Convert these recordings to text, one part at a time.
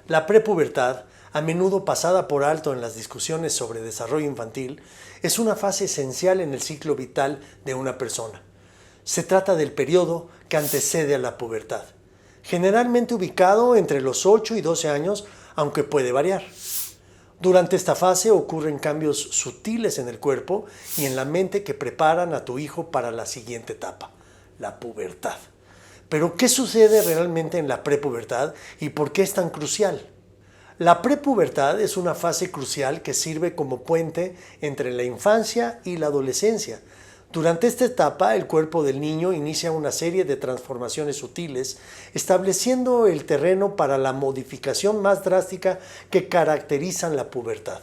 La prepubertad, a menudo pasada por alto en las discusiones sobre desarrollo infantil, es una fase esencial en el ciclo vital de una persona. Se trata del periodo que antecede a la pubertad, generalmente ubicado entre los 8 y 12 años, aunque puede variar. Durante esta fase ocurren cambios sutiles en el cuerpo y en la mente que preparan a tu hijo para la siguiente etapa, la pubertad. Pero, ¿qué sucede realmente en la prepubertad y por qué es tan crucial? La prepubertad es una fase crucial que sirve como puente entre la infancia y la adolescencia. Durante esta etapa, el cuerpo del niño inicia una serie de transformaciones sutiles, estableciendo el terreno para la modificación más drástica que caracterizan la pubertad.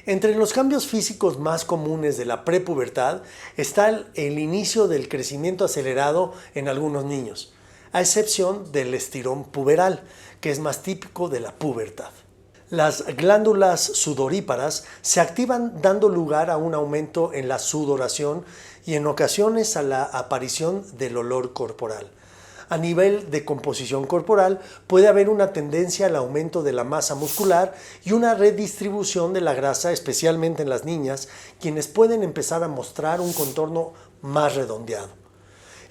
Entre los cambios físicos más comunes de la prepubertad está el inicio del crecimiento acelerado en algunos niños, a excepción del estirón puberal, que es más típico de la pubertad. Las glándulas sudoríparas se activan dando lugar a un aumento en la sudoración y en ocasiones a la aparición del olor corporal. A nivel de composición corporal puede haber una tendencia al aumento de la masa muscular y una redistribución de la grasa, especialmente en las niñas, quienes pueden empezar a mostrar un contorno más redondeado.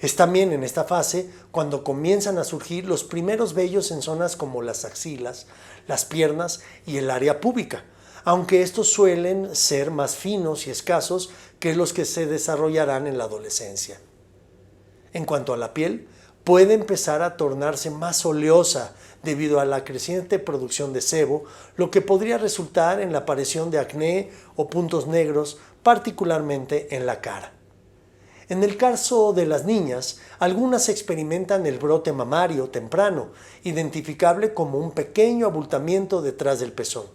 Es también en esta fase cuando comienzan a surgir los primeros vellos en zonas como las axilas, las piernas y el área púbica, aunque estos suelen ser más finos y escasos que los que se desarrollarán en la adolescencia. En cuanto a la piel, puede empezar a tornarse más oleosa debido a la creciente producción de sebo, lo que podría resultar en la aparición de acné o puntos negros, particularmente en la cara. En el caso de las niñas, algunas experimentan el brote mamario temprano, identificable como un pequeño abultamiento detrás del pezón,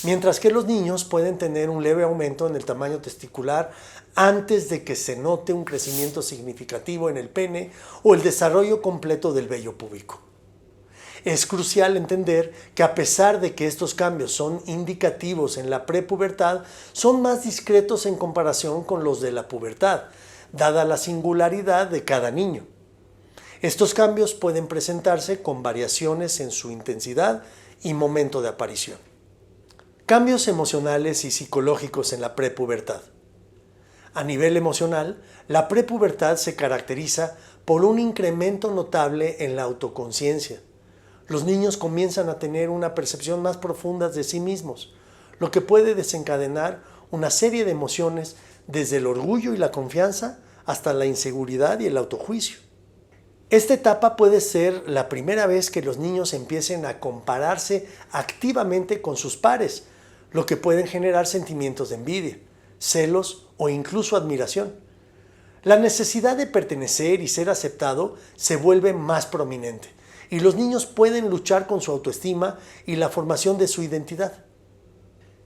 mientras que los niños pueden tener un leve aumento en el tamaño testicular antes de que se note un crecimiento significativo en el pene o el desarrollo completo del vello púbico. Es crucial entender que a pesar de que estos cambios son indicativos en la prepubertad, son más discretos en comparación con los de la pubertad, dada la singularidad de cada niño. Estos cambios pueden presentarse con variaciones en su intensidad y momento de aparición. Cambios emocionales y psicológicos en la prepubertad. A nivel emocional, la prepubertad se caracteriza por un incremento notable en la autoconciencia. Los niños comienzan a tener una percepción más profunda de sí mismos, lo que puede desencadenar una serie de emociones desde el orgullo y la confianza hasta la inseguridad y el autojuicio. Esta etapa puede ser la primera vez que los niños empiecen a compararse activamente con sus pares, lo que pueden generar sentimientos de envidia, celos o incluso admiración. La necesidad de pertenecer y ser aceptado se vuelve más prominente, y los niños pueden luchar con su autoestima y la formación de su identidad.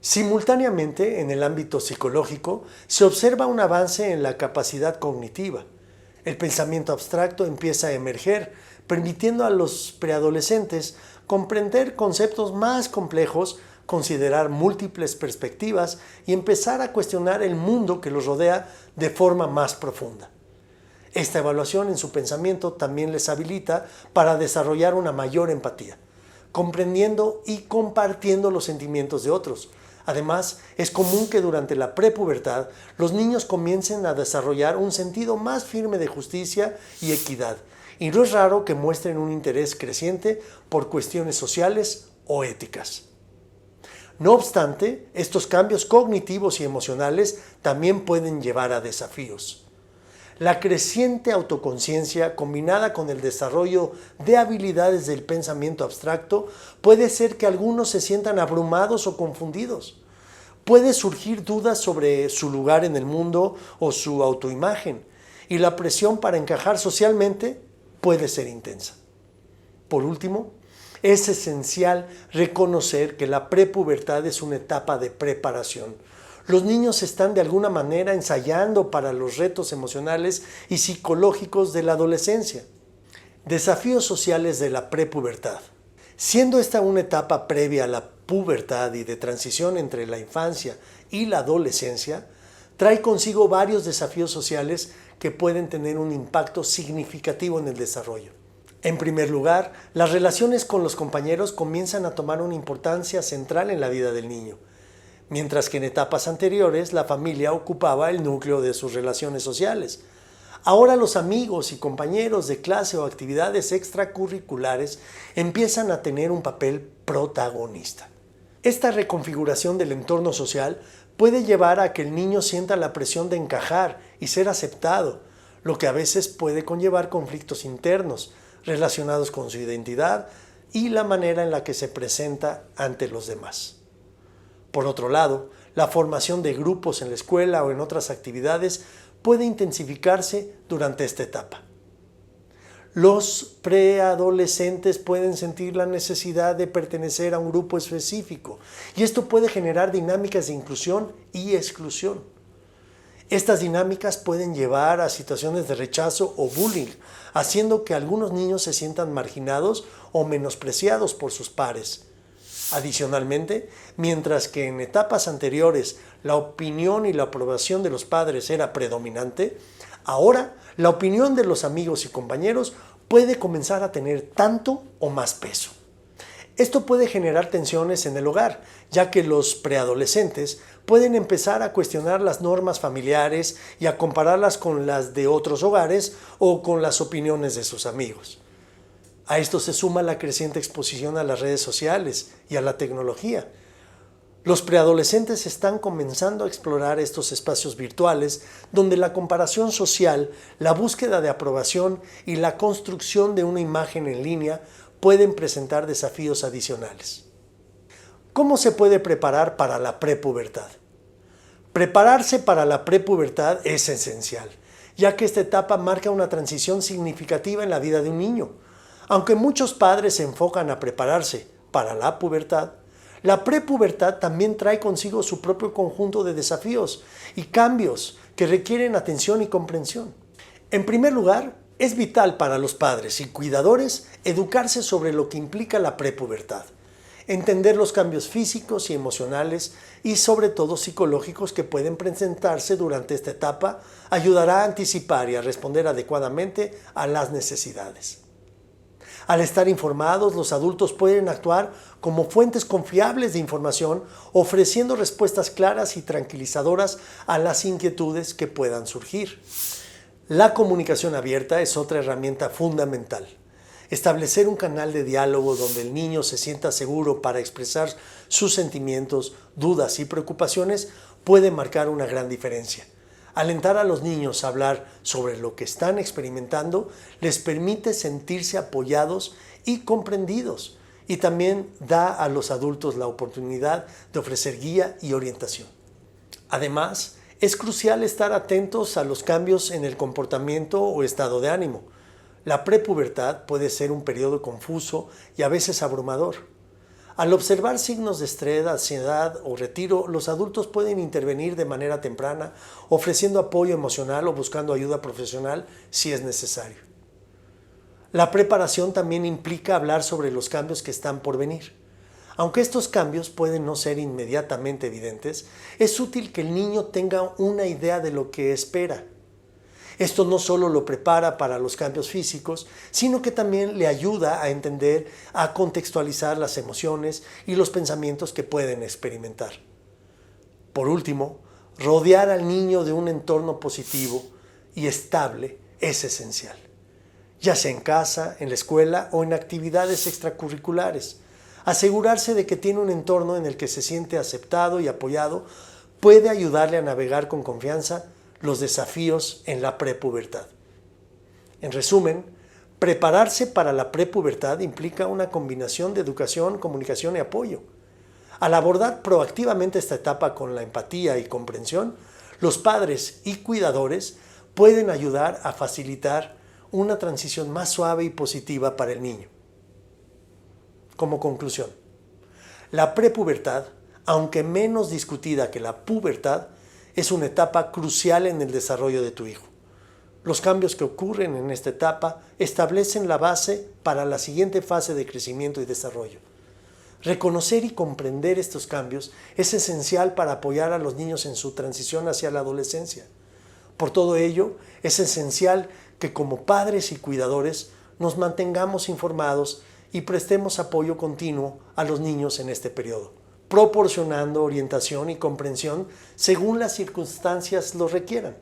Simultáneamente, en el ámbito psicológico, se observa un avance en la capacidad cognitiva. El pensamiento abstracto empieza a emerger, permitiendo a los preadolescentes comprender conceptos más complejos, considerar múltiples perspectivas y empezar a cuestionar el mundo que los rodea de forma más profunda. Esta evaluación en su pensamiento también les habilita para desarrollar una mayor empatía, comprendiendo y compartiendo los sentimientos de otros. Además, es común que durante la prepubertad los niños comiencen a desarrollar un sentido más firme de justicia y equidad, y no es raro que muestren un interés creciente por cuestiones sociales o éticas. No obstante, estos cambios cognitivos y emocionales también pueden llevar a desafíos. La creciente autoconciencia, combinada con el desarrollo de habilidades del pensamiento abstracto, puede ser que algunos se sientan abrumados o confundidos. Puede surgir dudas sobre su lugar en el mundo o su autoimagen, y la presión para encajar socialmente puede ser intensa. Por último, es esencial reconocer que la prepubertad es una etapa de preparación. Los niños están de alguna manera ensayando para los retos emocionales y psicológicos de la adolescencia. Desafíos sociales de la prepubertad. Siendo esta una etapa previa a la pubertad y de transición entre la infancia y la adolescencia, trae consigo varios desafíos sociales que pueden tener un impacto significativo en el desarrollo. En primer lugar, las relaciones con los compañeros comienzan a tomar una importancia central en la vida del niño, mientras que en etapas anteriores la familia ocupaba el núcleo de sus relaciones sociales. Ahora los amigos y compañeros de clase o actividades extracurriculares empiezan a tener un papel protagonista. Esta reconfiguración del entorno social puede llevar a que el niño sienta la presión de encajar y ser aceptado, lo que a veces puede conllevar conflictos internos relacionados con su identidad y la manera en la que se presenta ante los demás. Por otro lado, la formación de grupos en la escuela o en otras actividades puede intensificarse durante esta etapa. Los preadolescentes pueden sentir la necesidad de pertenecer a un grupo específico y esto puede generar dinámicas de inclusión y exclusión. Estas dinámicas pueden llevar a situaciones de rechazo o bullying, haciendo que algunos niños se sientan marginados o menospreciados por sus pares. Adicionalmente, mientras que en etapas anteriores la opinión y la aprobación de los padres era predominante, ahora la opinión de los amigos y compañeros puede comenzar a tener tanto o más peso. Esto puede generar tensiones en el hogar, ya que los preadolescentes pueden empezar a cuestionar las normas familiares y a compararlas con las de otros hogares o con las opiniones de sus amigos. A esto se suma la creciente exposición a las redes sociales y a la tecnología. Los preadolescentes están comenzando a explorar estos espacios virtuales donde la comparación social, la búsqueda de aprobación y la construcción de una imagen en línea pueden presentar desafíos adicionales. ¿Cómo se puede preparar para la prepubertad? Prepararse para la prepubertad es esencial, ya que esta etapa marca una transición significativa en la vida de un niño. Aunque muchos padres se enfocan a prepararse para la pubertad, la prepubertad también trae consigo su propio conjunto de desafíos y cambios que requieren atención y comprensión. En primer lugar, es vital para los padres y cuidadores educarse sobre lo que implica la prepubertad, entender los cambios físicos y emocionales y sobre todo psicológicos que pueden presentarse durante esta etapa ayudará a anticipar y a responder adecuadamente a las necesidades. Al estar informados, los adultos pueden actuar como fuentes confiables de información, ofreciendo respuestas claras y tranquilizadoras a las inquietudes que puedan surgir. La comunicación abierta es otra herramienta fundamental. Establecer un canal de diálogo donde el niño se sienta seguro para expresar sus sentimientos, dudas y preocupaciones puede marcar una gran diferencia. Alentar a los niños a hablar sobre lo que están experimentando les permite sentirse apoyados y comprendidos y también da a los adultos la oportunidad de ofrecer guía y orientación. Además, es crucial estar atentos a los cambios en el comportamiento o estado de ánimo. La prepubertad puede ser un periodo confuso y a veces abrumador. Al observar signos de estrés, ansiedad o retiro, los adultos pueden intervenir de manera temprana, ofreciendo apoyo emocional o buscando ayuda profesional si es necesario. La preparación también implica hablar sobre los cambios que están por venir. Aunque estos cambios pueden no ser inmediatamente evidentes, es útil que el niño tenga una idea de lo que espera. Esto no solo lo prepara para los cambios físicos, sino que también le ayuda a entender, a contextualizar las emociones y los pensamientos que pueden experimentar. Por último, rodear al niño de un entorno positivo y estable es esencial, ya sea en casa, en la escuela o en actividades extracurriculares. Asegurarse de que tiene un entorno en el que se siente aceptado y apoyado puede ayudarle a navegar con confianza los desafíos en la prepubertad. En resumen, prepararse para la prepubertad implica una combinación de educación, comunicación y apoyo. Al abordar proactivamente esta etapa con la empatía y comprensión, los padres y cuidadores pueden ayudar a facilitar una transición más suave y positiva para el niño. Como conclusión, la prepubertad, aunque menos discutida que la pubertad, es una etapa crucial en el desarrollo de tu hijo. Los cambios que ocurren en esta etapa establecen la base para la siguiente fase de crecimiento y desarrollo. Reconocer y comprender estos cambios es esencial para apoyar a los niños en su transición hacia la adolescencia. Por todo ello, es esencial que como padres y cuidadores nos mantengamos informados y prestemos apoyo continuo a los niños en este periodo, proporcionando orientación y comprensión según las circunstancias lo requieran.